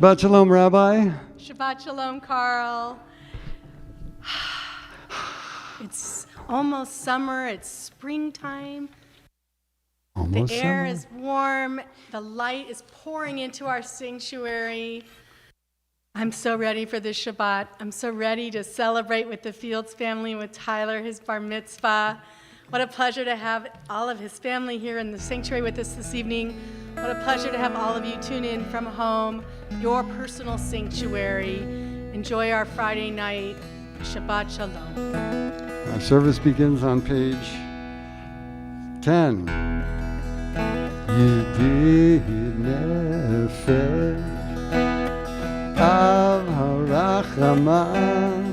Shabbat Shalom, Rabbi. Shabbat Shalom, Carl. It's almost summer. It's springtime. The air is warm. The light is pouring into our sanctuary. I'm so ready for this Shabbat. I'm so ready to celebrate with the Fields family, with Tyler, his bar mitzvah. What a pleasure to have all of his family here in the sanctuary with us this evening. What a pleasure to have all of you tune in from home, your personal sanctuary. Enjoy our Friday night. Shabbat Shalom. Our service begins on page 10. Yedid nefesh av harachaman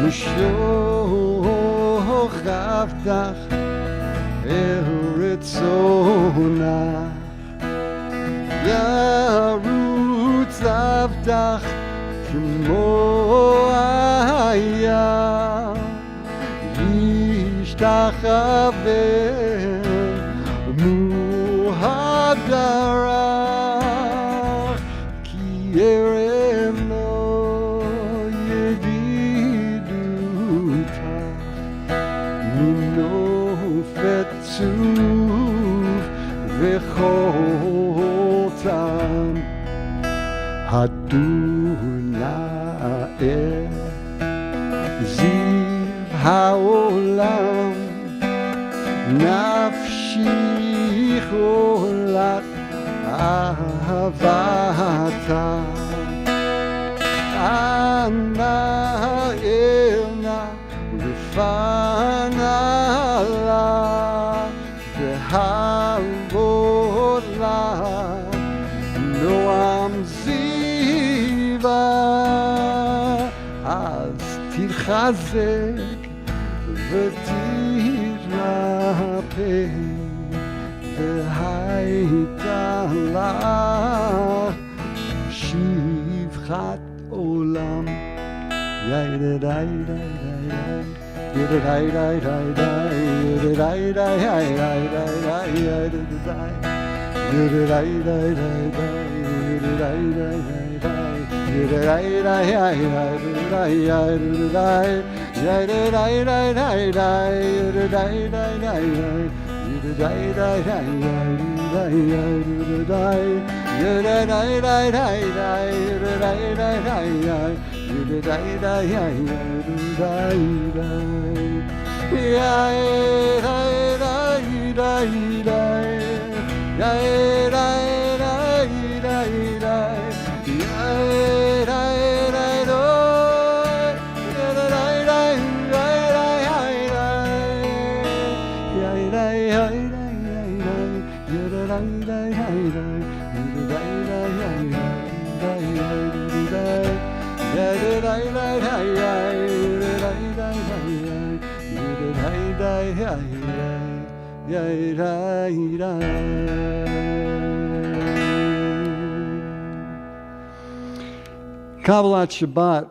mishoch avdach el ritzonach yarutz avdach k'mo haya yishtachaveh muhadarach ki erem lo yedidutach minofet tzuv v'chotam Adonai ziv haolam nafshi cholat ahavata ana elna rifana la v'havola noam ziva az tirchazek v'tirapeh v'hayta lach shivchat olam yai-da-dai-dai-dai-dai yai-da-dai-dai-dai-dai yai-da-dai-dai-dai-dai yai-da-dai Kabbalat Shabbat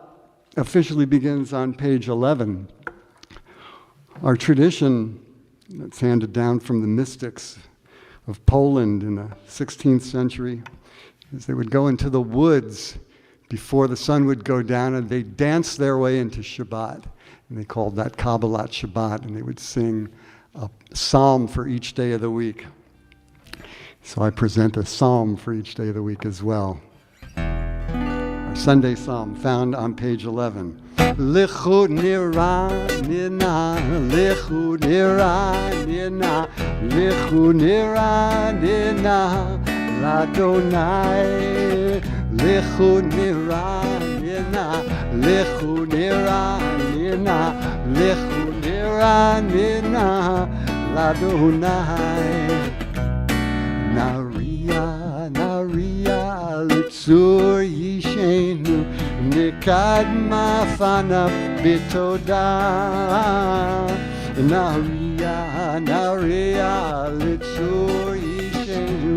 officially begins on page 11. Our tradition that's handed down from the mystics of Poland in the 16th century is they would go into the woods before the sun would go down and they'd dance their way into Shabbat. And they called that Kabbalat Shabbat, and they would sing a psalm for each day of the week. So I present a psalm for each day of the week as well. Our Sunday Psalm found on page 11. Lichud nira nina, lichud nira nina, lichud nira nina, Ladonai. Lichud nira nina, lichud nira nina, lichud nira nina, Ladonai. Naria, naria, litzur yishenu, nikad mafanav bitoda. Naria, naria, litzur yishenu,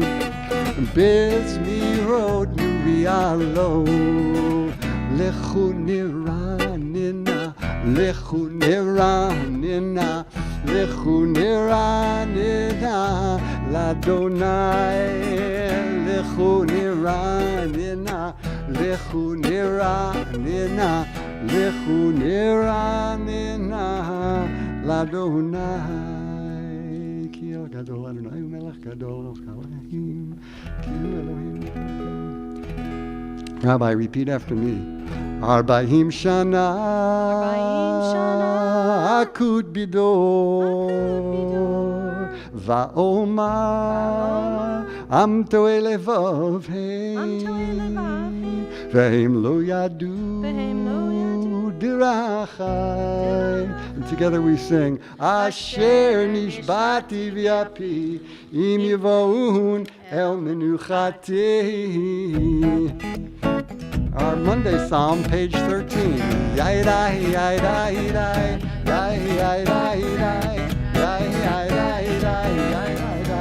bizmirot nurialo. Lechu niranina, lechu niranina, lechu niranina, Ladonai. Lechu niranina, lechu niranina, lechu niranina, Ladonai. Ki el gadol Adonai umelech gadol Elohim, ki Elohim. Rabbi, repeat after me. Arba'im shana, akud bidor, va'omar, am to'e levav heim, ve'hem lo yadu dirachai. And together we sing, Asher nishbati v'yapi, im yivoun el menuchati. Our Monday Psalm, page 13. Yaidai, yaidai, yaidai, yaidai, yaidai, yaidai, yaidai, yaidai,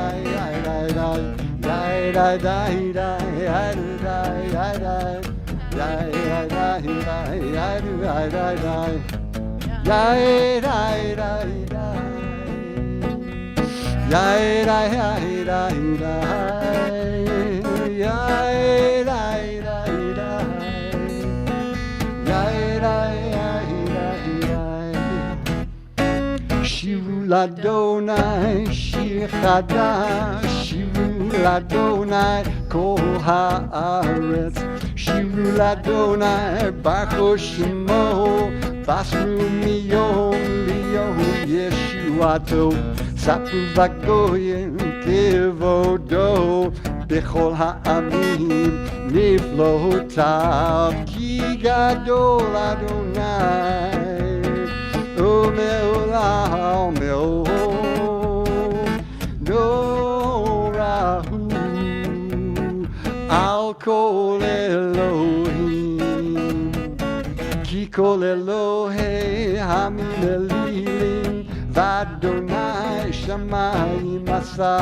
Shiru Ladonai, Shir Chadash, Shiru Ladonai, Kol Haaretz, Shiru Ladonai, Baruch Shemo, Basru Miyom Liyom Yeshuato, Sapru Vagoyim Kevodo, Bechol Ha'amim Niflotav, Ki Gadol Adonai. Me'olam me'olam norahu al kol Elohim ki kol Elohei hamim elilim v'Adonai shamayim asa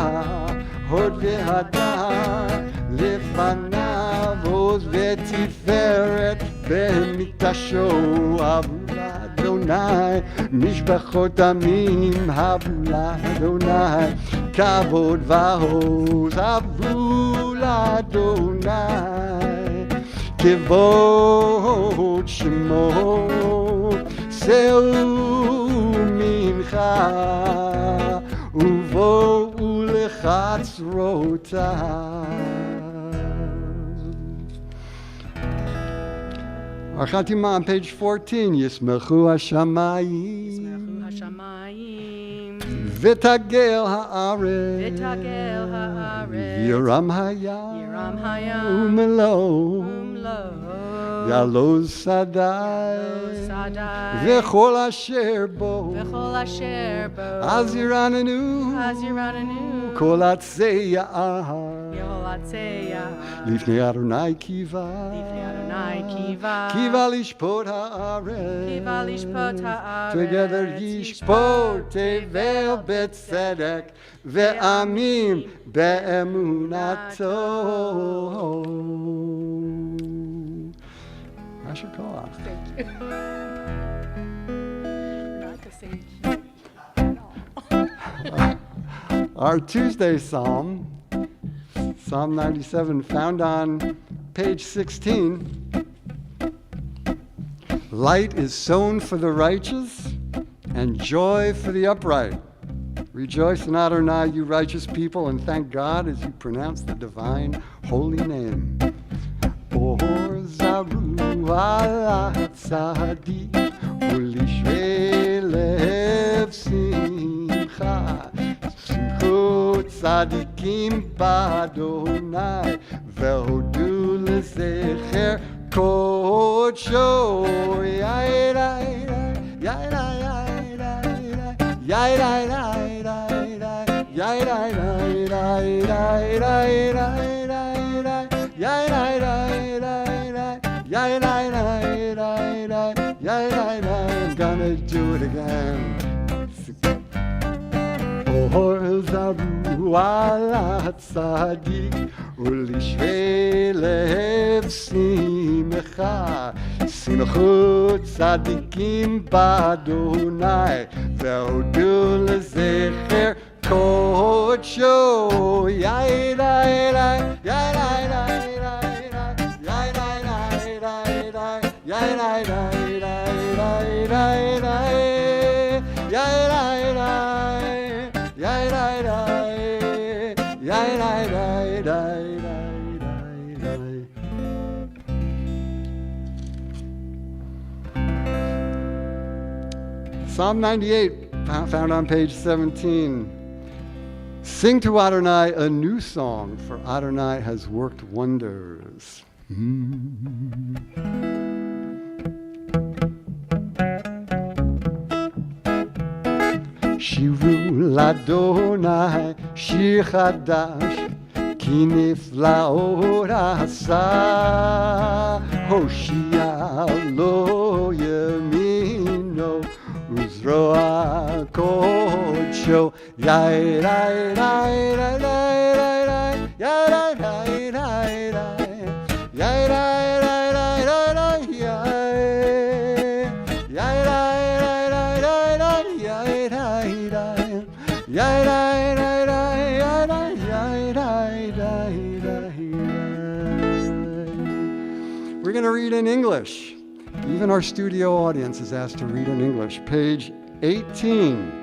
hod ve'hadar lefanav oz ve'tiferet be'mitasho Adonai, Mishbachot Amim Havu Adonai, Kavod Vahos Havu Adonai, Kevod Shemo Seu Mincha Uvo Ulechatzrotai. Our Chatima on page 14, Yismechu Hashamayim, V'tagel Haaretz, Yiram Hayam, Umelo, Yaloz Sadai, V'chol Asher Bo, Aziranenu, Kol Atzei Ya'ar, Lifnei Adonai Kiva, Kiva lishpot haaretz, together yishpot tevel betzedek, ve'amim be'emunato. I should call off. Thank you. Not to say. Our Tuesday Psalm, Psalm 97, found on page 16. Light is sown for the righteous, and joy for the upright. Rejoice in Adonai, you righteous people, and thank God as you pronounce the divine holy name. Or Zaru. על הצדיק ולשווה לב שמחה. שמחו צדיקים באדוני והודו לזכר קודשו. יאי די די יאי די I'm gonna do it again. Or zaru ala tzadik ulishvei lev simcha. Simchu tzadikim b'Adonai ve'odu lezecher kodsho. Yai dai dai, yai dai dai dai, yai dai dai dai, yai dai dai dai dai dai, yai dai dai, yai dai dai, yai dai dai dai dai. Psalm 98, found on page 17. Sing to Adonai a new song, for Adonai has worked wonders. Shiru l'Adonai shir chadash, ki niflaot asa. Hoshia lo yamino uzroa kodsho. Yai dai dai dai dai dai, yai dai dai dai dai, yai dai dai dai dai dai, yai dai dai dai dai, yai dai dai, yai dai dai dai, yai dai dai dai dai. We're going to read in English. Even our studio audience is asked to read in English. Page 18.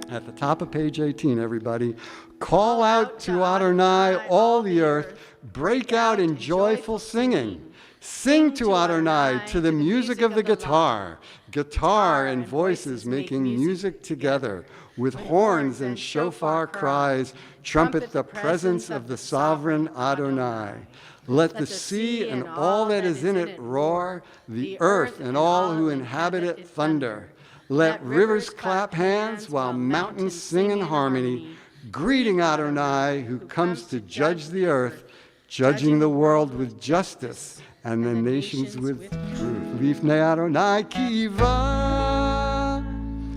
At the top of page 18, everybody. Call out to Adonai, all the earth. Break out in joyful singing. Sing to Adonai to the music of the guitar. Guitar and voices making music together. With horns and shofar cries, trumpet the presence of the sovereign Adonai. Let the sea and all that is in it roar, the earth and all who inhabit it thunder. Let rivers clap hands while mountains sing in harmony, greeting Adonai who comes to judge the earth, judging the world with justice and the nations with truth. Lifnei Adonai kiva,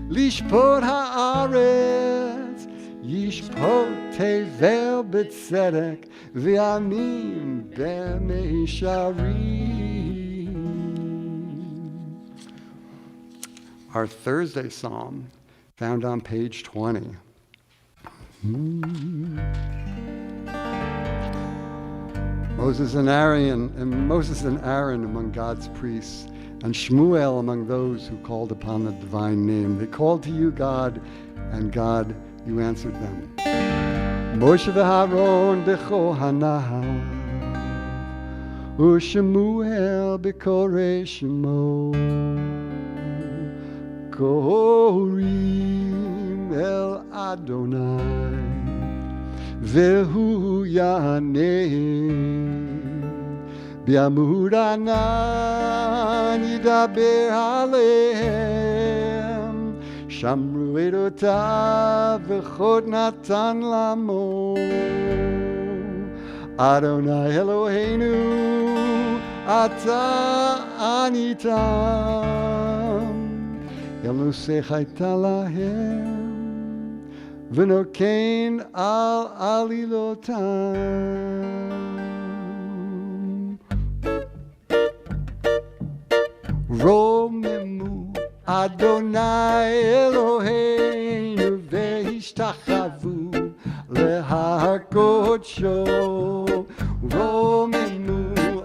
lishpot haaretz, yishpot tevel b'tzedek, v'amim b'meisharim. Our Thursday psalm, found on page 20. Moses and Aaron among God's priests, and Shmuel among those who called upon the divine name. They called to you, God, and God, you answered them. Moshe v'Aaron b'Kohanav, u'Shmuel b'Korei Shemo. Korim el Adonai vehu yaneh bi'amud anan yidaber alehem shamru edotav v'chod natan lamo. Adonai Eloheinu ata anitam Yalusech hayta lahem v'nokein al alilotam. Romemu Adonai Eloheinu ve'ishtachavu lehar kodsho. Romemu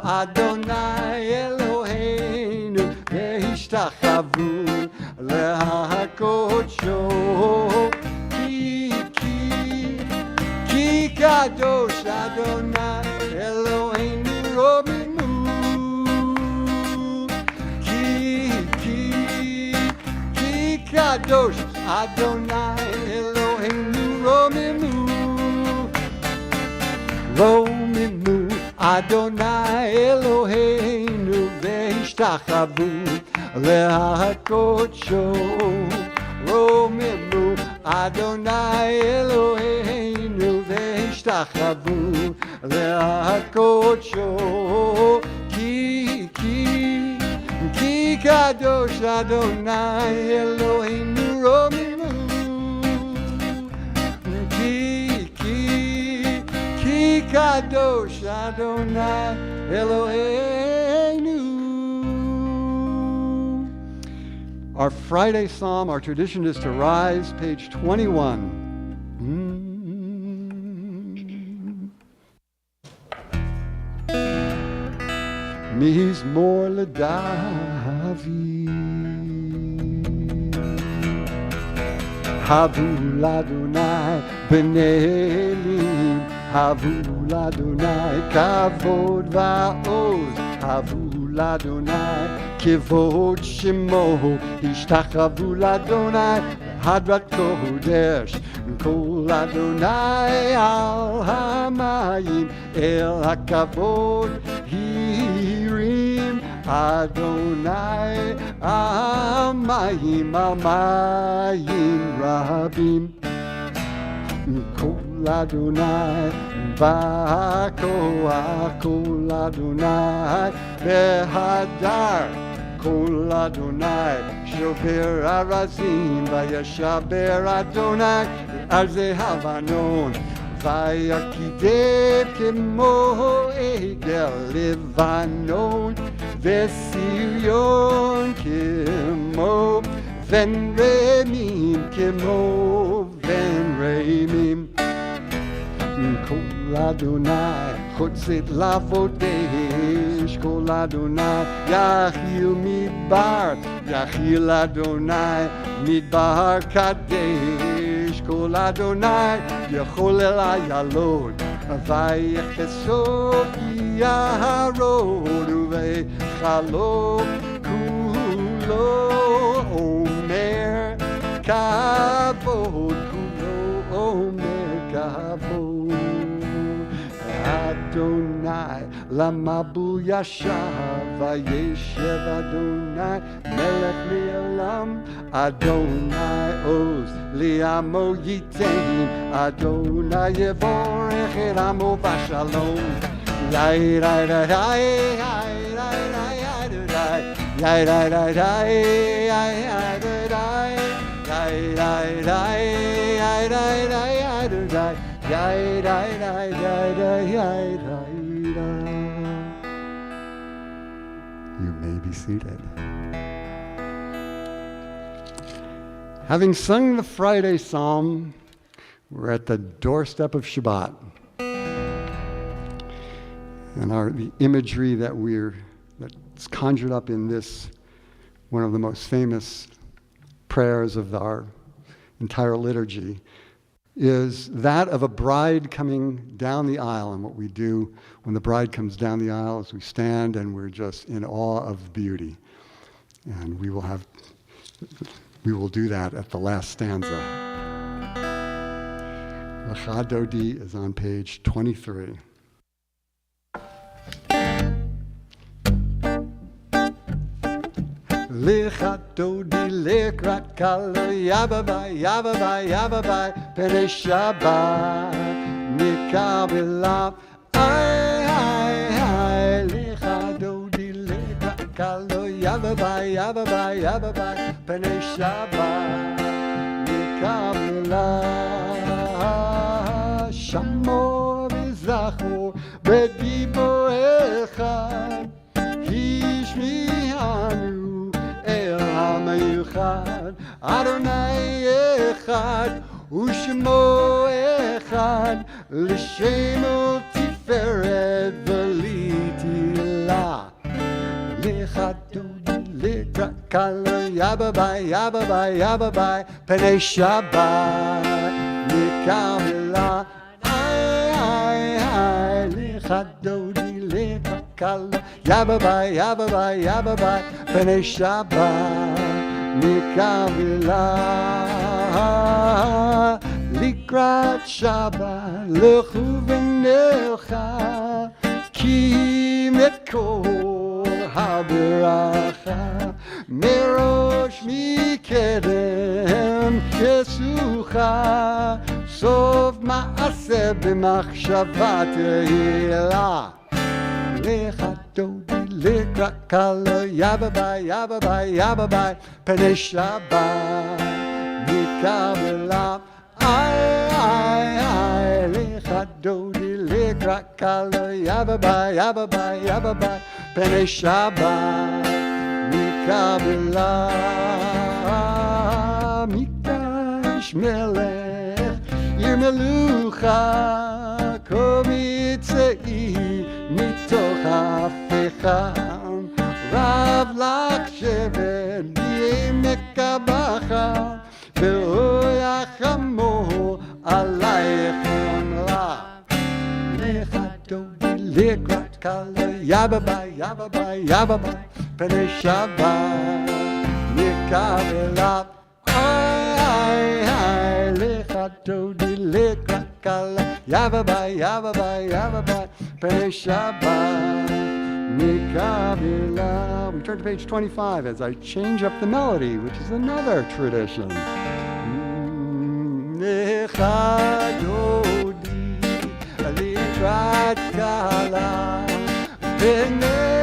Adonai Eloheinu ve'ishtachavu lehar kodsho. Ki kadosh Adonai Eloheinu romemu kadosh Adonai Eloheinu Romimu Romimu Adonai Eloheinu Ve'ishtachavu lehakodsho Romimu Adonai Eloheinu Ve'ishtachavu lehakodsho Ki kadosh Adonai Eloheinu Romimu Ki kadosh Adonai Eloheinu. Our Friday psalm, our tradition is to rise, page 21. Mizmor LeDavid Havu l'Adonai b'nei Elim Havu l'Adonai kavod va'oz Havu l'Adonai kivod shemo Ishtachavu l'Adonai hadrat kodesh Kol Adonai al hamayim el hakavod Hirim Adonai Amayim Amayim Rabim Kol Adonai Ba'koach Kol Adonai Behadar Kol Adonai Shover Arazim Vayashaber Adonai Al Zehavanon Vayakidev Kemo Egel Levanon Vesirion Kemo Ven Remim Kemo Ven Remim Kol Adonai Chotzet Lavodesh Kol Adonai Yachil Midbar Yachil Adonai Midbar Kadesh Kol Adonai Yachol El Ayalot Vayechesov Yaharod Uvechalo Kulo Omer Kavod Kulo Omer Kavod Adonai Lamabu Yashav Vayeshev Adonai Melech Le'olam Adonai Oz Li'amo Yitain Adonai Yevorech Et Amo Vashalom Yai Rai Rai Rai Yai Rai Rai Adonai Yai Rai Rai Rai Yai Adonai Yai Rai Rai Yai Rai Rai Adonai Yai Rai Rai Rai Rai Yai Rai Rai. You may be seated. Having sung the Friday psalm, we're at the doorstep of Shabbat. And the imagery that's conjured up in this, one of the most famous prayers of our entire liturgy, is that of a bride coming down the aisle. And what we do when the bride comes down the aisle is we stand and we're just in awe of beauty. And we will do that at the last stanza. Lecha Dodi is on page 23. Lecha Dodi lekrat kalo yababai yababai yababai pene Shabbat nikabelav ay ay ay Lecha Dodi lekrat kalo yababai yababai yababai pene Shabbat nikabelav Shamo v'zachor b'dibo echad hishmihanu Echad, Adonai Echad, Ushmo Echad, L'Shemo Tiferet V'Litila. Lecha Dodi lekrakala yababai yababai yababai Penei Shabbat Nikamila Ay ay ay Lecha Dodi lekrakala yababai yababai yababai Penei Shabbat מקבלה לקראת שבת לכו ונלכה קים את כל הברכה מראש מקדם כסוכה סוף מעשה במחשבה תהילה לך דודי לקראת קלה יבביי יבביי יבביי פני שבת מקבלה I לך דודי לקראת קלה יבביי יבביי יבביי פני שבת מקבלה מקדש מלך עיר מלוכה כה מצאי מתוך הפחם רב לך שבט בעמק הבכר ואויה חמור עלייך חמלה לך דודי לקראת קלה יבביי יבביי יבביי פני שבת מקבלה לך דודי לקראת קלה יבביי יבביי יבביי פני שבת מקבלה. We turn to page 25 as I change up the melody, which is another tradition. לך דודי לקראת קלה פני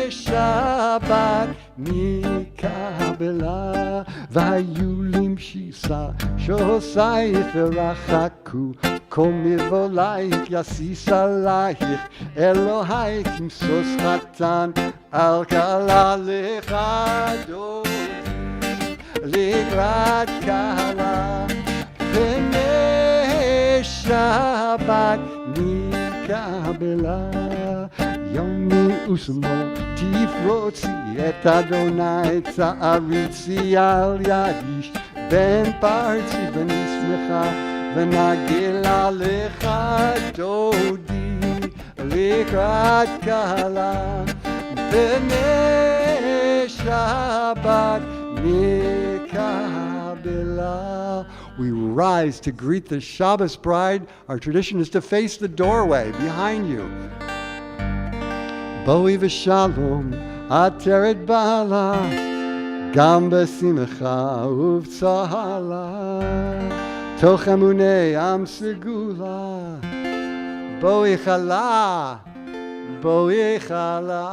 שבת מקבלה והיו למשיסה שעושייך ורחקו כה מבולייך יסיס עלייך אלוהייך כמסוס חתן על כלה לך דודי לקראת קלה פני שבת מקבלה יומי ושמאל תפרוצי את אדוני צעריצי על ידיש בן פרצי ונשמחה ונגלה לך דודי לקראת קלה פני שבת מקבלה. We rise to greet the Shabbos bride. Our tradition is to face the doorway behind you. בואי ושלום עטרת בעלה גם בשמחה ובצהלה תוך אמוני עם סגולה בואי חלה בואי חלה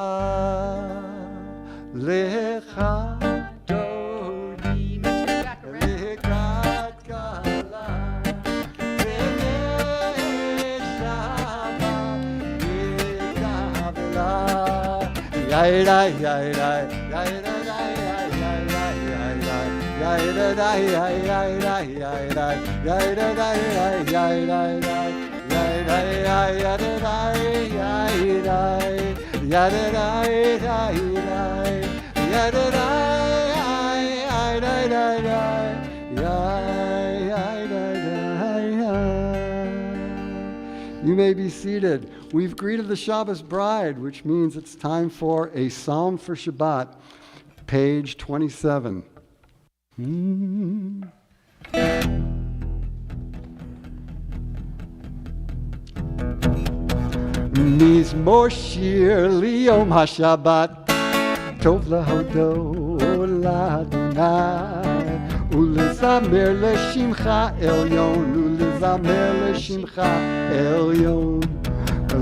לך דודי לקראת קלה פני שבת מקבלה יאיי יאיי You may be seated. We've greeted the Shabbos bride, which means it's time for a psalm for Shabbat, page 27. מזמור שיר ליום השבת טוב להודות לאדוני ולזמר לשמך עליון ולזמר לשמך עליון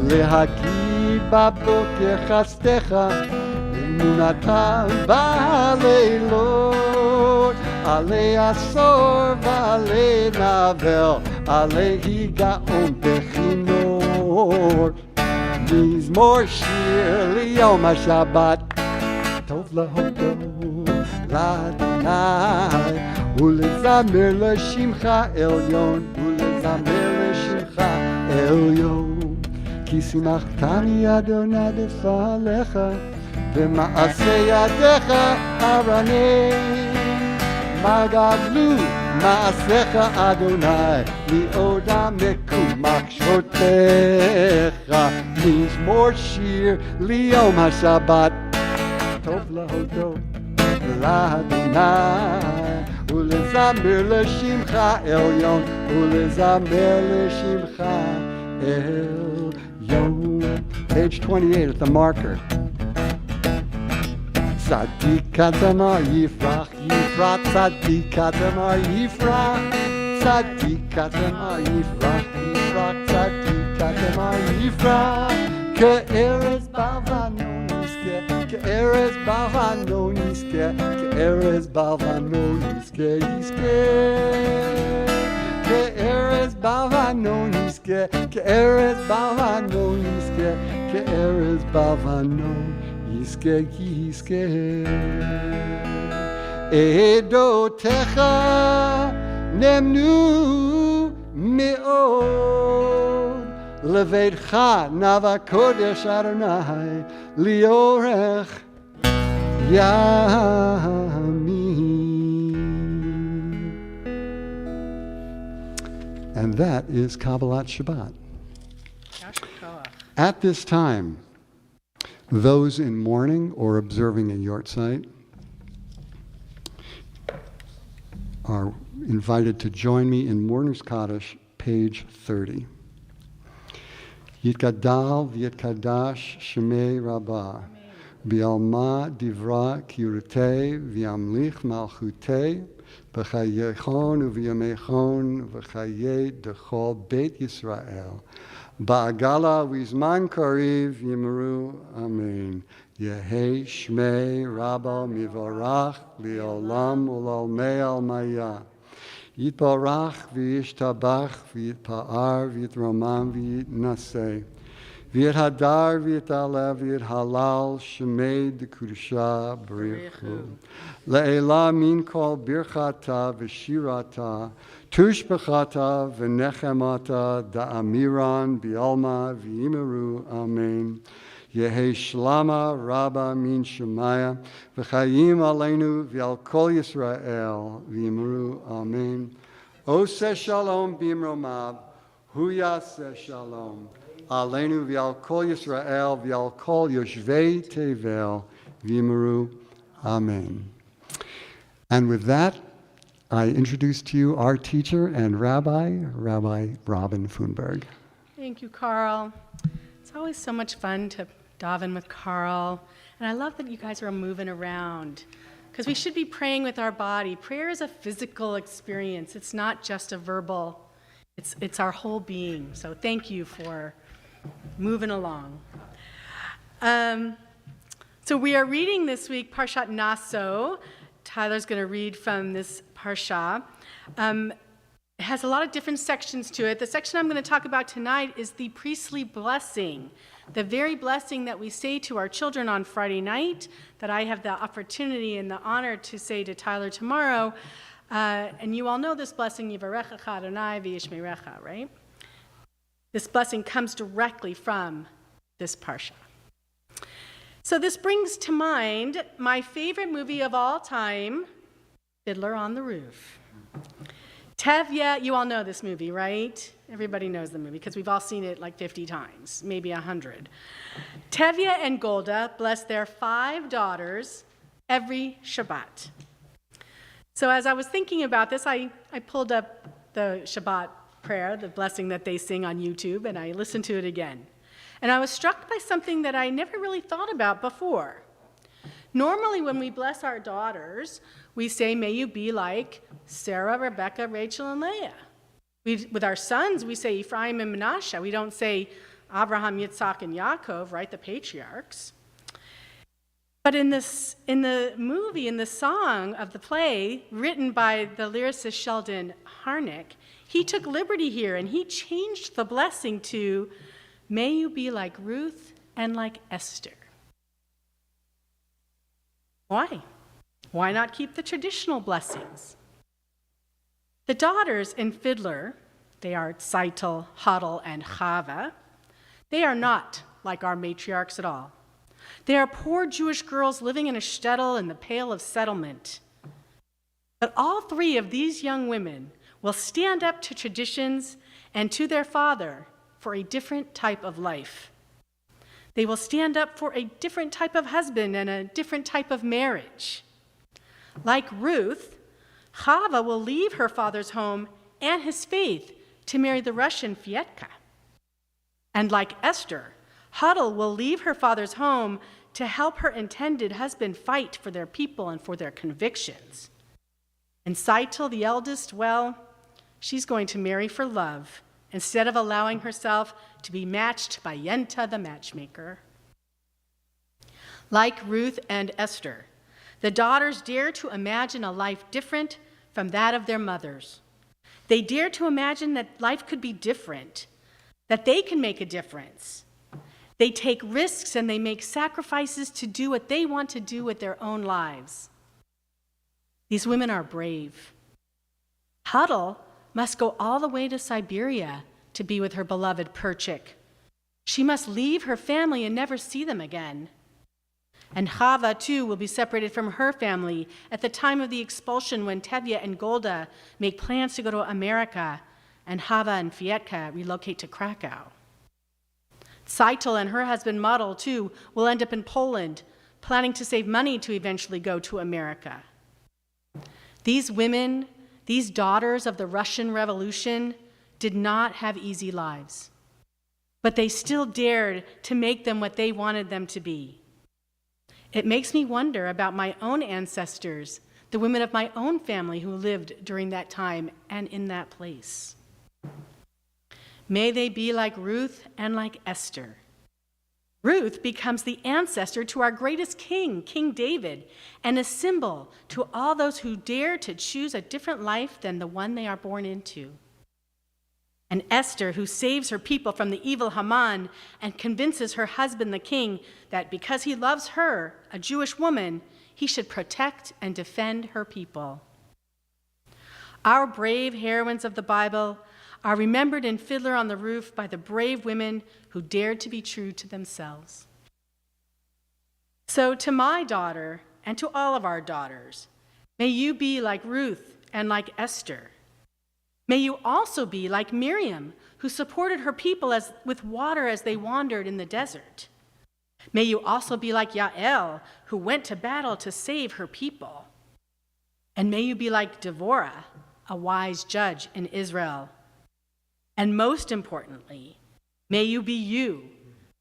להגיד בבוקר חסדך אמונתם בלילות עלי עשור ועלי נבל עלי היגאון בכינור מזמור שיר ליום השבת טוב להודות לאדוני ולזמר לשמך עליון ולזמר לשמך עליון כי שימחתני אדוני בפעליך ומעשה ידיך ארני מה גדלו מעשיך אדוני מעוד עמקו מחשבותיך מזמור שיר ליום השבת טוב להודות לאדוני, ולזמר לשמך עליון, ולזמר לשמך עליון. Page 28 at the marker. Tzadik Adamar Yifrach, Yifrach, Tzadik Adamar Yifrach, Tzadik Adamar Yifrach, Yifrach, Tzadik Adamar Yifrach, Ke'erez Bavano Niske, Ke'erez Bavano Niske, Ke'erez Bavano Niske, Yiske, Ke'erez Bavano Niske, Ke'erez Bavano Niske, Ke'erez Bavano Yiske, Yiske. Edotecha nemnu me'od, leveitcha nava kodesh Adonai, liorech yamim. And that is Kabbalat Shabbat. At this time, those in mourning or observing a yortzeit are invited to join me in Mourner's Kaddish, page 30. Yitgadal v'yitkadash shemei Rabbi, bi'alma divra kirutei v'yamlich malchutei, v'chayechon u'v'yamechon v'chayei dechol Beit Yisrael, ba'agala v'zman kariv yimeru amen. Yehei shmei Rabba mivarach li'olam u'lalmei almaya. Yitbarach v'yishtabach v'yitpa'ar v'yitramam v'yitnaseh. V'yithadar v'yitalev v'yithalal shmei d'kudusha b'richu. Le'ela min kol birchata v'shirata tushbechata v'nechemata da'amiran bi'alma v'imeru amen. Yehei shlama rabba min shemaya v'chayim aleinu v'al kol Yisrael v'imru amen. Oseh shalom b'imromav hu yaseh shalom aleinu v'al kol Yisrael v'al kol yoshvei tevel v'imru amen. And with that, I introduce to you our teacher and Rabbi Robin Foonberg. Thank you, Carl. It's always so much fun to daven with Carl. And I love that you guys are moving around, because we should be praying with our body. Prayer is a physical experience. It's not just a verbal. It's our whole being. So thank you for moving along. So we are reading this week Parshat Naso. Tyler's going to read from this parsha. It has a lot of different sections to it. The section I'm going to talk about tonight is the priestly blessing, the very blessing that we say to our children on Friday night, that I have the opportunity and the honor to say to Tyler tomorrow. And you all know this blessing, Yivarechecha Adonai v'yishmerecha, right? This blessing comes directly from this parsha. So this brings to mind my favorite movie of all time, Fiddler on the Roof. Tevye, you all know this movie, right? Everybody knows the movie because we've all seen it like 50 times, maybe 100. Tevye and Golda bless their 5 daughters every Shabbat. So as I was thinking about this, I pulled up the Shabbat prayer, the blessing that they sing on YouTube, and I listened to it again. And I was struck by something that I never really thought about before. Normally when we bless our daughters, we say, may you be like Sarah, Rebecca, Rachel, and Leah. With our sons, we say Ephraim and Manasseh. We don't say Abraham, Yitzhak, and Yaakov, right, the patriarchs. But in the movie, in the song of the play, written by the lyricist Sheldon Harnick, he took liberty here and he changed the blessing to, may you be like Ruth and like Esther. Why? Why not keep the traditional blessings? The daughters in Fiddler, they are Tzeitel, Hodel, and Chava. They are not like our matriarchs at all. They are poor Jewish girls living in a shtetl in the Pale of Settlement. But all 3 of these young women will stand up to traditions and to their father for a different type of life. They will stand up for a different type of husband and a different type of marriage. Like Ruth, Chava will leave her father's home and his faith to marry the Russian Fietka. And like Esther, Huddle will leave her father's home to help her intended husband fight for their people and for their convictions. And Seitel, the eldest, well, she's going to marry for love instead of allowing herself to be matched by Yenta the matchmaker. Like Ruth and Esther, the daughters dare to imagine a life different from that of their mothers. They dare to imagine that life could be different, that they can make a difference. They take risks and they make sacrifices to do what they want to do with their own lives. These women are brave. Huddle must go all the way to Siberia to be with her beloved Perchik. She must leave her family and never see them again. And Chava, too, will be separated from her family at the time of the expulsion when Tevye and Golda make plans to go to America, and Chava and Fietka relocate to Krakow. Seitel and her husband Model, too, will end up in Poland, planning to save money to eventually go to America. These women, these daughters of the Russian Revolution, did not have easy lives, but they still dared to make them what they wanted them to be. It makes me wonder about my own ancestors, the women of my own family who lived during that time and in that place. May they be like Ruth and like Esther. Ruth becomes the ancestor to our greatest king, King David, and a symbol to all those who dare to choose a different life than the one they are born into. And Esther, who saves her people from the evil Haman and convinces her husband, the king, that because he loves her, a Jewish woman, he should protect and defend her people. Our brave heroines of the Bible are remembered in Fiddler on the Roof by the brave women who dared to be true to themselves. So to my daughter and to all of our daughters, may you be like Ruth and like Esther. May you also be like Miriam, who supported her people with water as they wandered in the desert. May you also be like Yael, who went to battle to save her people. And may you be like Devorah, a wise judge in Israel. And most importantly, may you be you,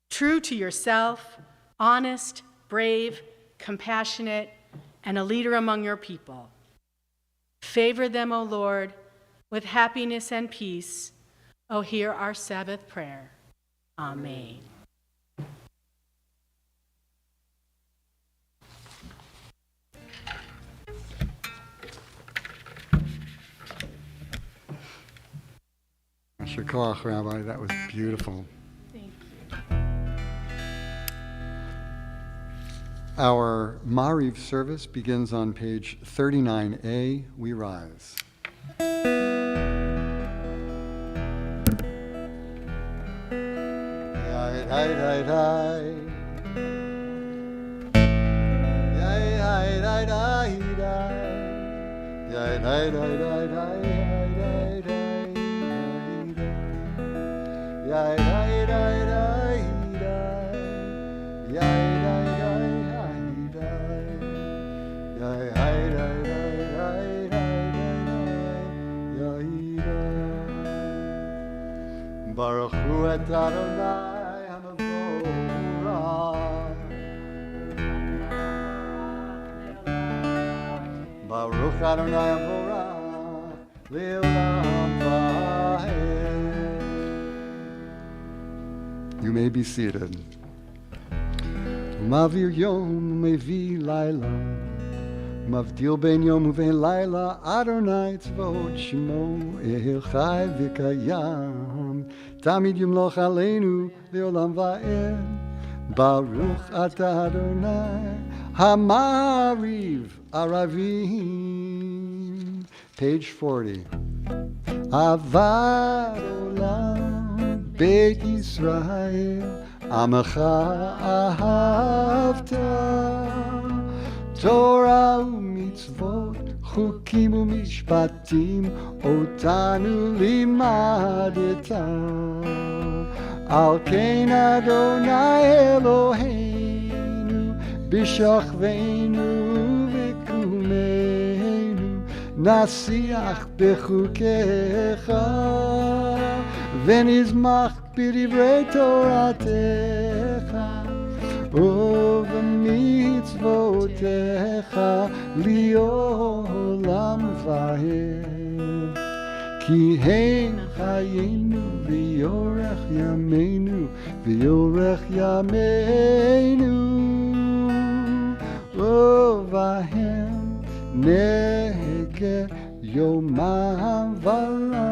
true to yourself, honest, brave, compassionate, and a leader among your people. Favor them, O Lord, with happiness and peace. Oh, hear our Sabbath prayer. Amen. Shakach, Rabbi, that was beautiful. Thank you. Our Mariv service begins on page 39A. We rise. Baruch Hu et Adonai HaMevorach. Baruch Adonai HaMevorach Le'olam va'ed. You may be seated. Umavir yom umevi laila. מבדיל בין יום ובין לילה, אדוני צבאות שמו, אל חי וקיים, תמיד ימלוך עלינו לעולם ועד. ברוך אתה אדוני, המעריב ערבים. Page 40. עבד עולם בית ישראל, עמך אהבת. תורה ומצוות, חוקים ומשפטים, אותנו לימדת. על כן אדוני אלוהינו, בשוכבנו וקומנו, נשיח בחוקיך, ונזמח בדברי תורתך, ובמצוותיך לעולם ועד. כי הם חיינו ויורך ימינו, ויורך ימינו, ובהם נהגה יומם ולילה.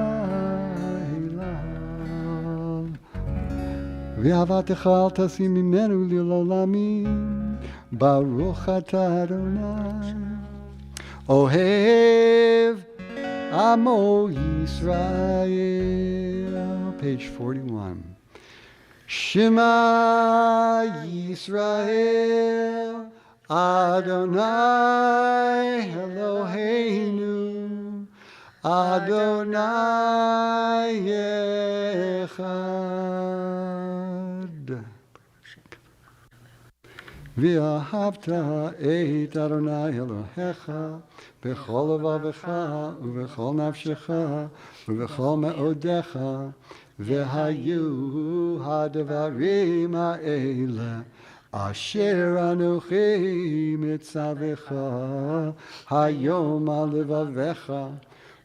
ואהבתך אל תשים ממנו לעולמים, ברוך אתה אדוני. אוהב Amo Yisrael, page 41. Shema Yisrael, Adonai Eloheinu, Adonai Echad. ואהבת את אדוני אלוהיך בכל לבבך ובכל נפשך ובכל מאודיך, והיו הדברים האלה אשר אנוכי מצווך היום על לבביך,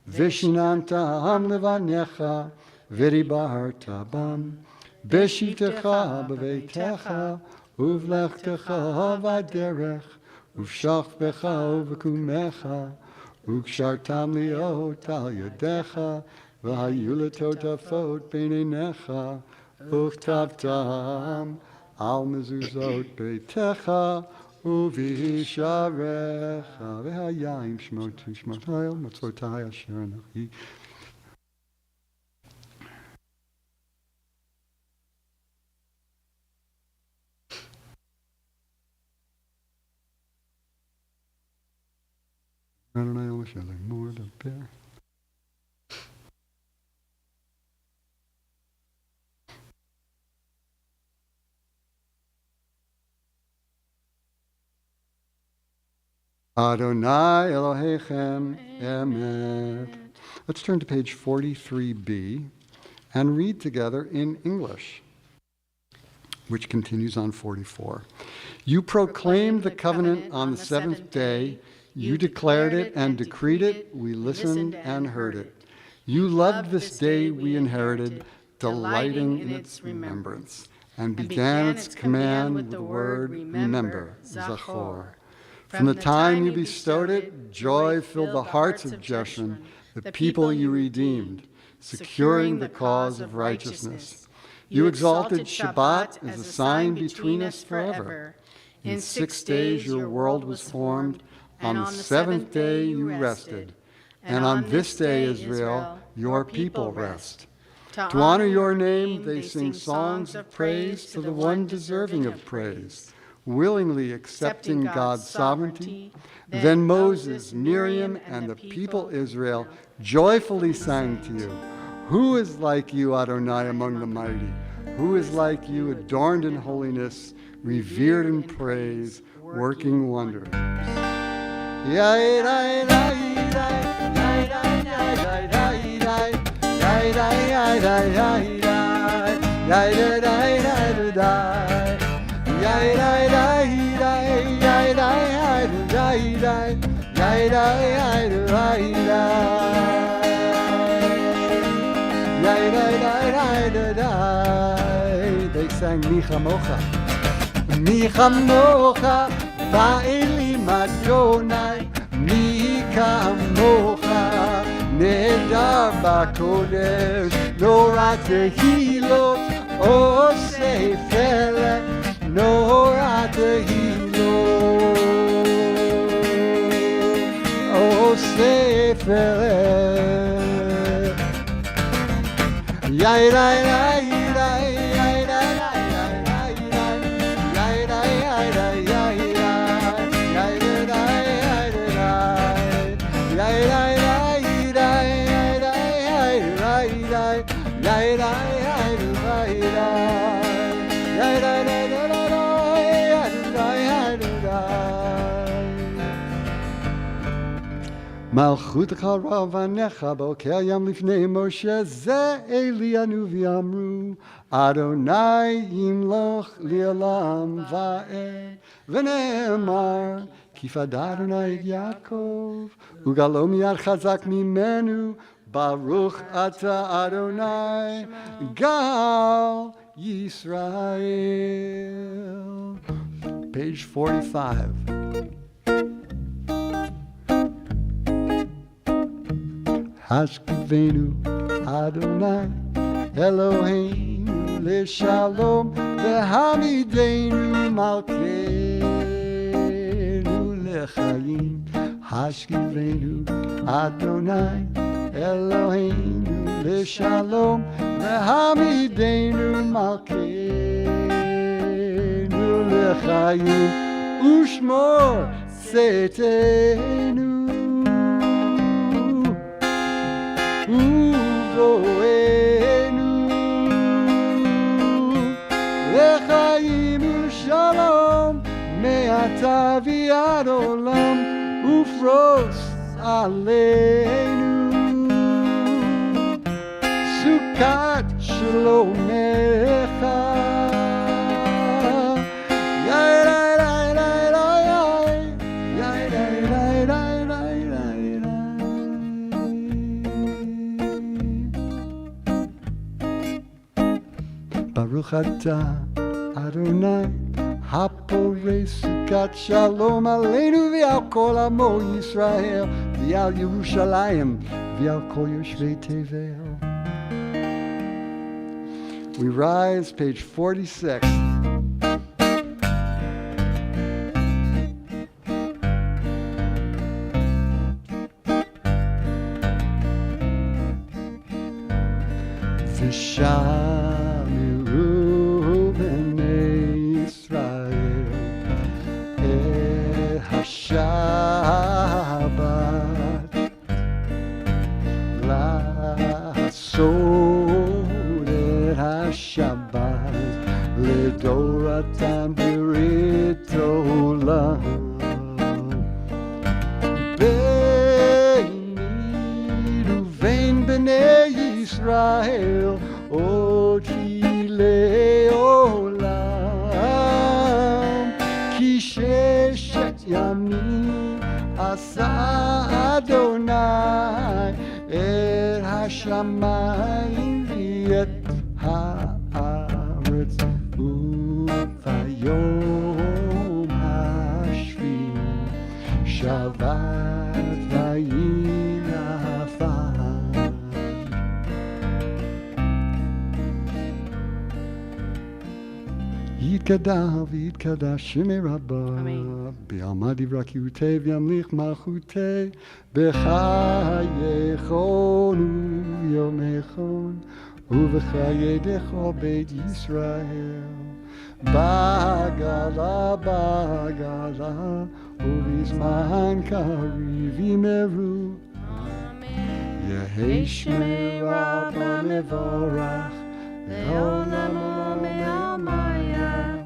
ושיננתם לבניך ודיברת בם בשבתך בביתך ובלכתך בדרך, ובשוכבך ובקומך, וקשרתם להיות על ידיך, והיו לטוטפות בין עיניך, וכתבתם על מזוזות ביתך ובשעריך, והיה עם שמותי מצותי אשר אנוכי. אדוני אלוהינו לאמור דבר. Adonai Elohechem Emet. Let's turn to page 43b and read together in English, which continues on 44. You proclaimed the covenant on the seventh day. You declared it and decreed it. We listened and heard it. You loved this day we inherited, delighting in its remembrance, and began its command with the word remember, Zachor. From the time you bestowed it, joy filled the hearts of Jeshurun, the people you redeemed, securing the cause of righteousness. You exalted Shabbat as a sign between us forever. In 6 days your world was formed. On the seventh day you rested. And on this day, Israel, your people rest. To honor your name, they sing songs of praise to the one deserving of praise, willingly accepting God's sovereignty. Then Moses, Miriam, and the people Israel joyfully sang to you, who is like you, Adonai, among the mighty? Who is like you, adorned in holiness, revered in praise, working wonders? They sang Micha Mocha, Micha Mocha, Va'ilim Adonai, Micha Mocha, Nedar Bakodesh, Norat Tehilot, Osei Felet, Norat Tehilot, Osei Felet, Yai Yai Yai מלכותך רבניך בוקר ים לפני משה זה אלינו ואמרו אדוני ימלוך לעולם ועד ונאמר כי פדה אדוני את יעקב וגלו מיד חזק ממנו ברוך אתה אדוני גל ישראל. Page 45. השכיבנו אדוני אלוהינו לשלום והעמידנו מלכנו לחיים. השכיבנו אדוני אלוהינו לשלום והעמידנו מלכנו לחיים ושמור צאתנו ובואנו לחיים ושלום מעתה ועד עולם ופרוס עלינו סוכת שלומך. ברוך אתה אדוני הפורש סוכת שלום עלינו ועל כל עמו ישראל ועל ירושלים ועל כל יושבי תבל. We rise, page 46. ושמרו בני ישראל את השבת לעשות את השבת לדורתם ברית עולם. ביני ובין בני ישראל עוד כי לעולם כי ששת ימים עשה אדוני את השמיים ואת הארץ וביום השביעי שבת וינפש. יתגדל ויתקדש שמי רבה בעלמא דברי כיתה וימליך מלכותי בחייכון וביומכון ובחיי דכל בית ישראל בגלה בגלה ובזמן קריב ימרו יהי שמי רבה מבורך לעולם עולם מעלמיה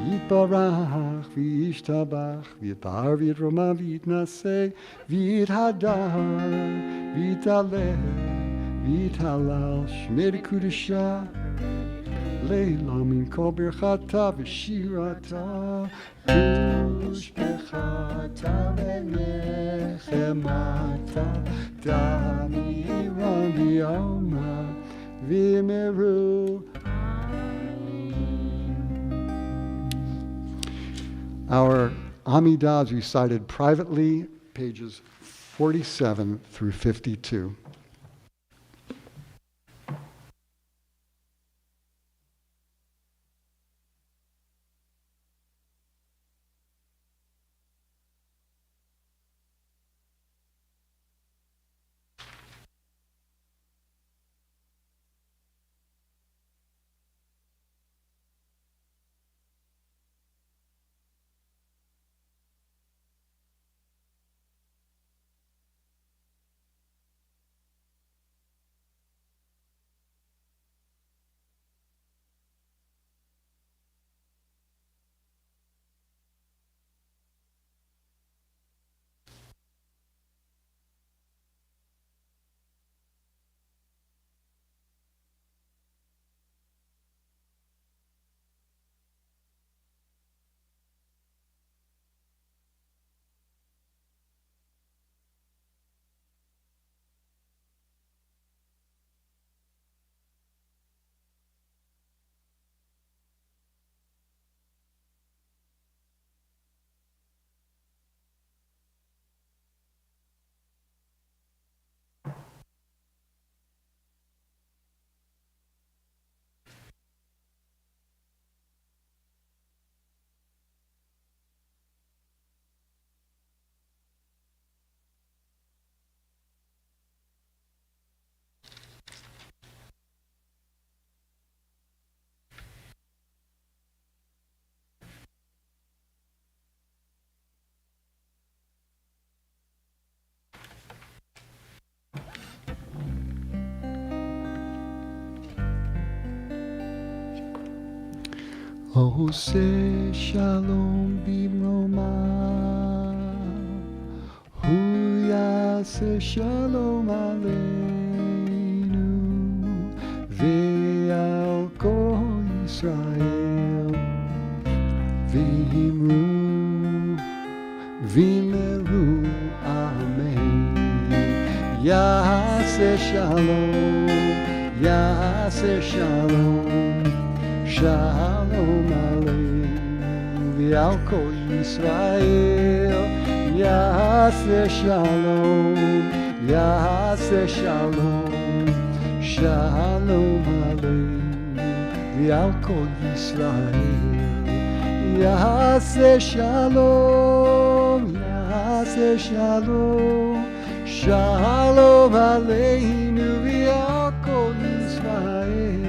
יתברך וישתבח ויתפאר ויתרומם ויתנשא ויתהדר ויתעלה ויתהלל שמי קודשה לעילום עם כל ברכתה ושירתה ושפחתה ונחמתה תמירם ביעלמא ויאמרו. Our Amidah is recited privately, pages 47 through 52. עושה שלום במרומיו, הוא יעשה שלום עלינו ועל כל ישראל, ואמרו אמן. יעשה שלום, יעשה שלום, שלום עלינו ועל כל ישראל. יעשה שלום, יעשה שלום, שלום עלינו ועל כל ישראל. יעשה שלום, יעשה שלום, שלום עלינו ועל כל ישראל.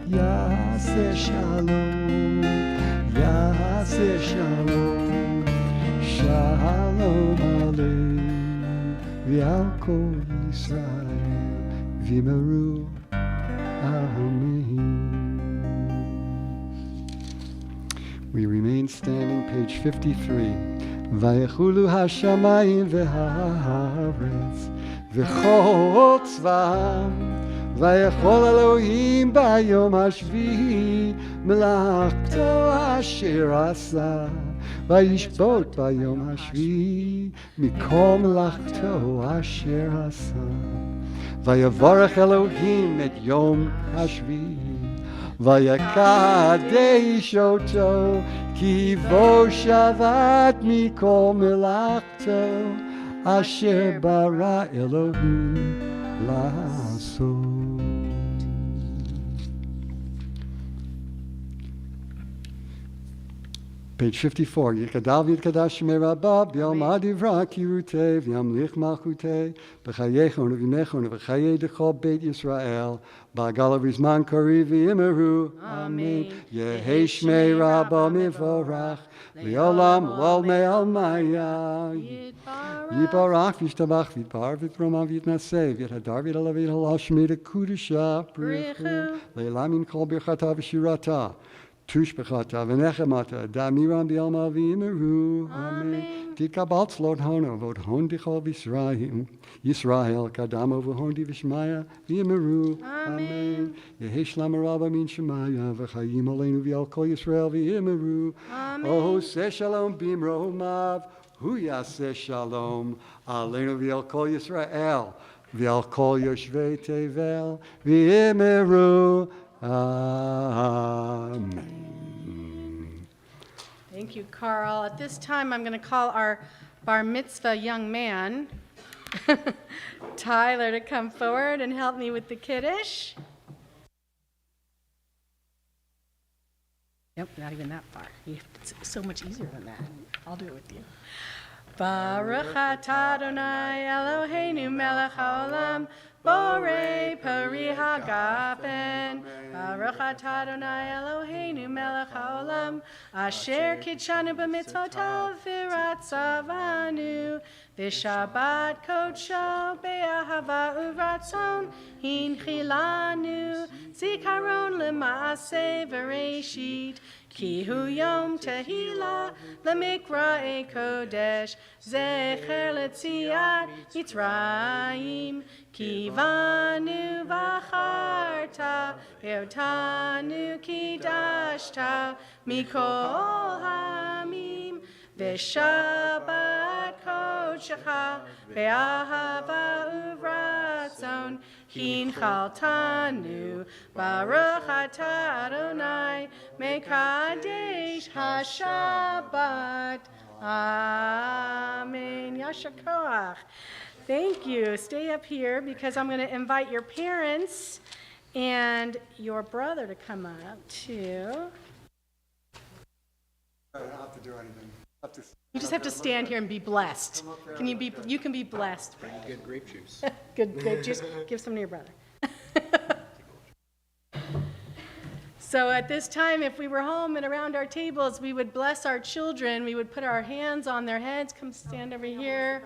יעשה שלום, יעשה שלום, שלום עלינו ועל כל ישראל. ואמרו אמן. We remain standing, page 53. ויחולו השמיים והארץ וכל צבאם, ויכול אלוהים ביום השביעי מלאכתו אשר עשה, וישבות ביום השביעי מכל מלאכתו אשר עשה. ויברך אלוהים את יום השביעי ויקדש אותו, כי בו שבת מכל מלאכתו אשר ברא אלוהים לעשות. Page 54, יתגדל ויתקדש שמי רבה, ביום הדברה קירותי, וימליך מלכותי, בחייכם ובימיכם ובחיי דכל בית ישראל, בעגל ובזמן קריב ויאמרו, אמן. יהי שמי רבה מבורך, לעולם ולעולמי עלמיה. יתברך וישתבח ויתפאר ויתרומם ויתנשא, ויתהדר ויתעלה ויתהלל שמי לקודשה בריחו, לעילם עם כל ברכתה ושירתה. תושבחתה ונחמתה, דמירם ביעלמה ואמרו, אמן. תתקבל צלות הונו ועוד הון דכל ישראל, קדמו והון דבשמיה, ואמרו, אמן. יהי שלום רבה מן שמיה, וחיים עלינו ועל כל ישראל, ואמרו, עושה שלום במרומיו, הוא יעשה שלום עלינו ועל כל ישראל, ועל כל יושבי תבל, ואמרו, Amen. Thank you, Carl. At this time, I'm going to call our bar mitzvah young man, Tyler, to come forward and help me with the Kiddush. Nope, not even that far. It's so much easier than that. I'll do it with you. Baruch atah Adonai Eloheinu melech haolam, Borei pari hagafen. Baruch atah Adonai Eloheinu melech haolam, asher kidshanu b'mitzvotav v'ratzavanu, v'shabbat kodsho be'ahava u'ratzon hinchilanu, zikaron l'maaseh v'reishit, ki hu yom tehila l'mikra'e kodesh, zecher l'tziat Yitzrayim, ki vanu v'acharta, ve'otanu kidashta, mikol hamim, v'shabbat kodshecha, be'ahava u'ratzon, hinchaltanu, baruch atah Adonai, mekadesh hashabbat. Amen. Yasher koach. Thank you. Stay up here because I'm going to invite your parents and your brother to come up too. I don't have to do anything. You just have to stand here and be blessed. Can you be? You can be blessed. Good grape juice. Good grape juice. Give some to your brother. So at this time, if we were home and around our tables, we would bless our children. We would put our hands on their heads. Come stand over here.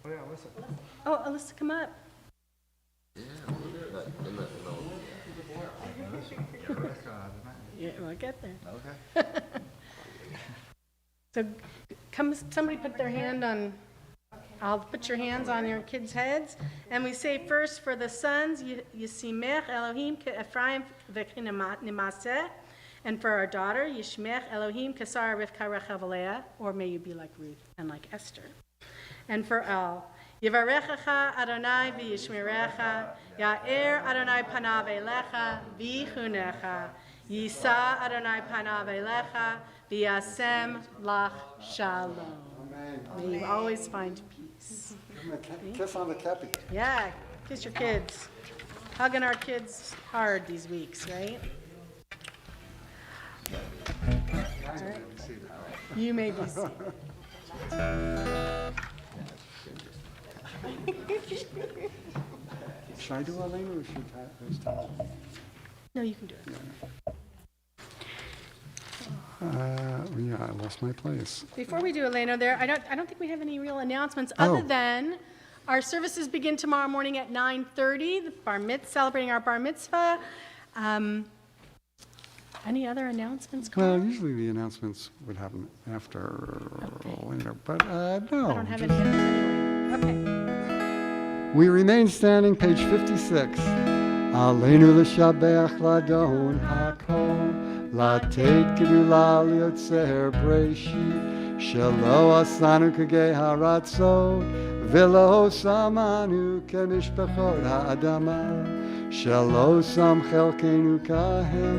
Oh, yeah, listen. Oh, Alyssa, come up. Yeah, we'll get there. Okay. So somebody put their hand on, I'll put your hands on your kids' heads. And we say first for the sons, Yisimech Elohim Ephraim v'Nimaseh. And for our daughter, Yishmech Elohim Kasar Rivka Rechav, or may you be like Ruth and like Esther. And for Al, Yivarechacha Adonai v'yishmerecha, Ya'er Adonai panav elecha v'yichunecha, Yisa Adonai panav elecha v'yasem lach shalom. May you always find peace. Kiss on the kepi. Yeah, kiss your kids. Hugging our kids hard these weeks, right? All right. You may be seated. Should I do Elena or should I start? No, you can do it. Yeah, I lost my place. Before we do Elena, I don't think we have any real announcements Oh. other than our services begin tomorrow morning at 9:30. The bar mitzvah, celebrating our bar mitzvah. Any other announcements? Well, Carl? usually the announcements would happen after Elena, but no. I don't have just- any others anyway. Okay. We remain standing, page 56. Aleinu l'shabeach ladon hakol, latet gedula liotzer breishi, shelo asanu kagei haratzot, velo samanu kemishpachot ha'adama, shelo sam chelkenu kahem,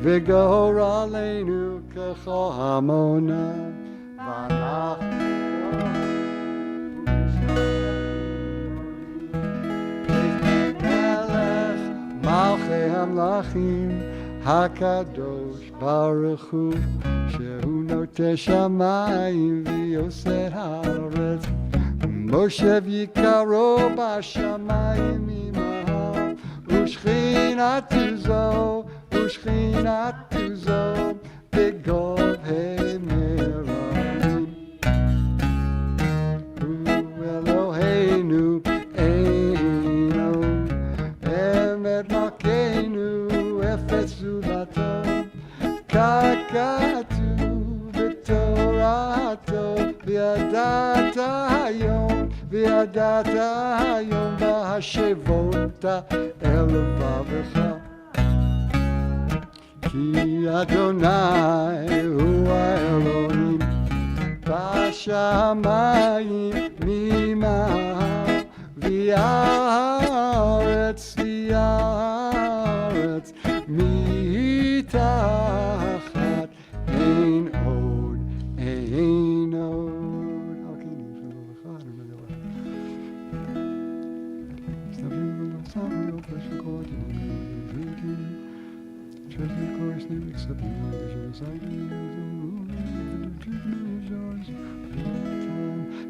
v'gor aleinu kechol hamona, Malchei Hamlachim HaKadosh Baruch Hu Shehu Noteh Shamayim V'Yoseh Haaretz Moshe V'Yikaro B'Shamayim Imahav U'Shchinatu Zo B'Gov HaMeramim Hu Eloheinu Eino Emet Malkeinu Efes Zulato Kakatu V'Torato V'yadata Hayom V'Hashevota Elevavecha Ki Adonai Hu Elohim B'Shamayim Mimah V'Aretz Mitachat Ein Od. How can you feel the heart of the Lord? Stepping from the top of your precious court, treasure of course, never accepting my vision aside.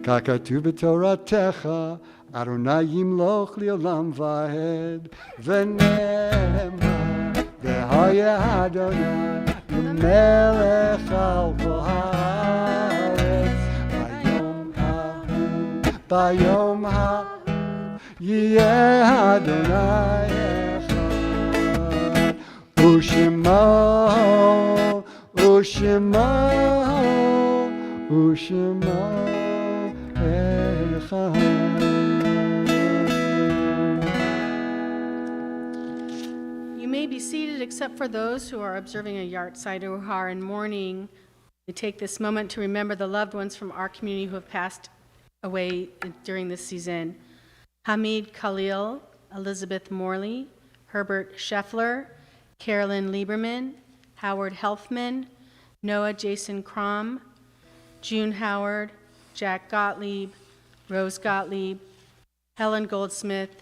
Kakatu b'Toratecha, Adonai yimloch li'olam va'ed, v'nema, v'haya Adonai, v'melech al kol haaretz, bayom ha'hu, yeh Adonai echad, u'shemo You may be seated except for those who are observing a yahrzeit or who are in mourning. We take this moment to remember the loved ones from our community who have passed away during this season. Hamid Khalil, Elizabeth Morley, Herbert Scheffler, Carolyn Lieberman, Howard Helfman, Noah Jason Crom, June Howard, Jack Gottlieb, Rose Gottlieb, Helen Goldsmith,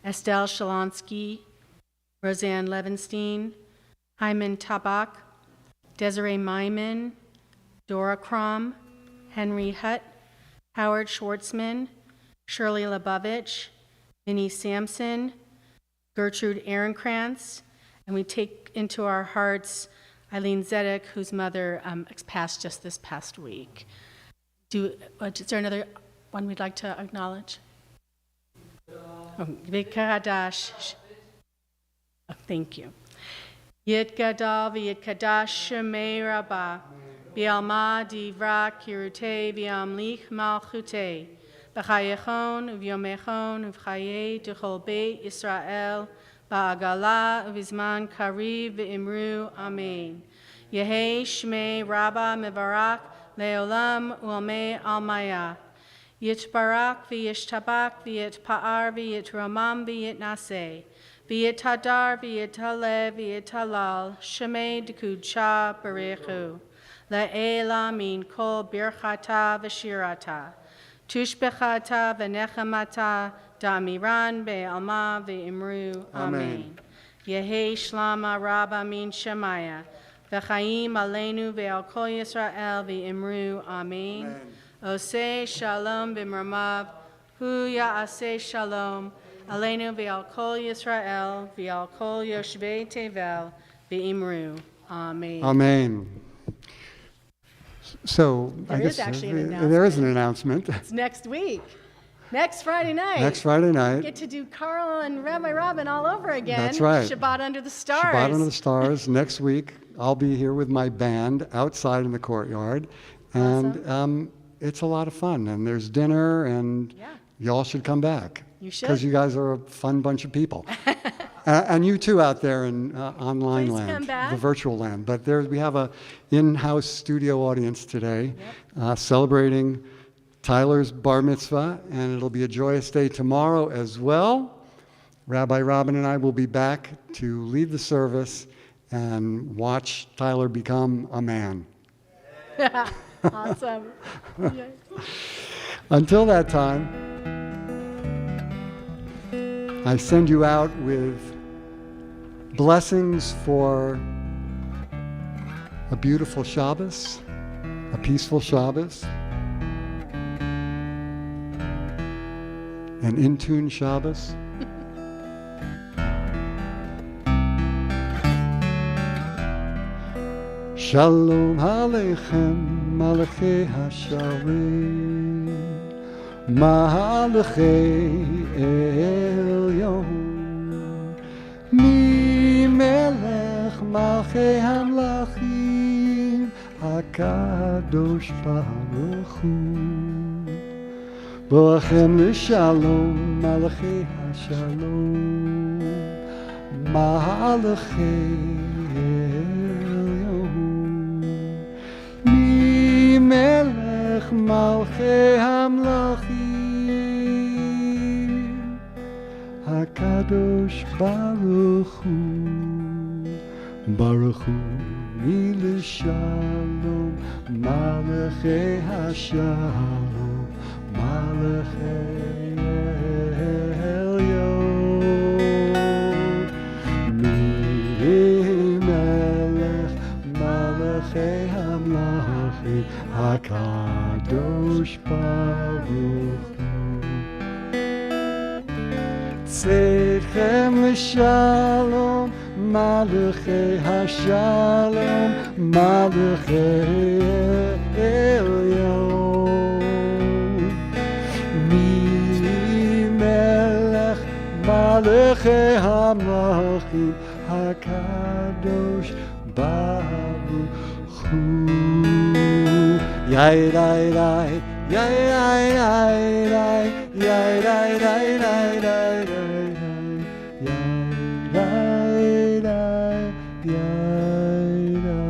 Estelle Shalonsky, Roseanne Levenstein, Hyman Tabak, Desiree Myman, Dora Crom, Henry Hutt, Howard Schwartzman, Shirley Lebovich, Minnie Sampson, Gertrude Ehrenkrantz, and we take into our hearts Eileen Zedek, whose mother passed just this past week. Is there another one we'd like to acknowledge? Vika Hadash. Thank you. Yitgadal v'yitkadash shemei Rabba, v'alma divra kirute v'amlich malchute, v'chayechon v'yomechon v'chaye d'chol beit Yisrael, v'agala v'zman kariv v'imru amen. Yehei shmei Rabba mevarak leolam u'amei almaya. Yitbarak v'yishtabak v'yitpa'ar v'yitramam v'yitnaseh. V'yitadar v'yitale v'yitalal shemei d'kudsha barechu la'ela min kol birchata v'shirata tushbechata v'nechamata da'amiran be'alma v'imru amen. Yehei shlama rabba min shemaya v'chaim aleinu ve'al kol Yisrael v'imru amen. Oseh shalom b'mramav hu ya'aseh shalom Aleinu v'al kol Yisrael, v'al kol yoshvei tevel, v'imru. Amen. Amen. So I There is guess actually an there is an announcement. announcement. It's next week. Next Friday night. Next Friday night. Get to do Carl and Rabbi Robin all over again. That's right. Shabbat under the stars. Shabbat under the stars. Next week, I'll be here with my band outside in the courtyard. And it's a lot of fun. And there's dinner, and y'all should come back. You should. Because you guys are a fun bunch of people. And you too out there in online Please land, come back. the virtual land. But we have a in-house studio audience today celebrating Tyler's bar mitzvah, and it'll be a joyous day tomorrow as well. Rabbi Robin and I will be back to lead the service and watch Tyler become a man. Awesome. Yeah. Until that time, I send you out with blessings for a beautiful Shabbos, a peaceful Shabbos, an in-tune Shabbos. Shalom Aleichem, Malachei HaSharim, Malachei Elyon, Mi Melech Malchei Hamlachim, HaKadosh Baruch Hu, Boachem L'Shalom, Malachei HaShalom, Malachei Melech Malchei Hamlachim, HaKadosh Baruch Hu, Baruch Hu Mile Shalom, Malachei HaShalom, Malachei Elyon, Mi Melech Malachei Hamlachim, HaKadosh Baruch Hu. Tzedchem l'shalom, Malachei HaShalom, Malachei Elyon. Mi Melech Malachei Hamlachim, HaKadosh Baruch Hu. Yai dai dai, yai dai dai dai, yai dai dai dai dai dai, yai dai dai.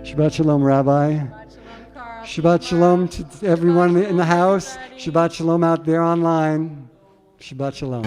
Shabbat Shalom, Rabbi. Shabbat shalom, Carl. Shabbat Shalom to everyone in the house. Shabbat Shalom out there online. Shabbat Shalom.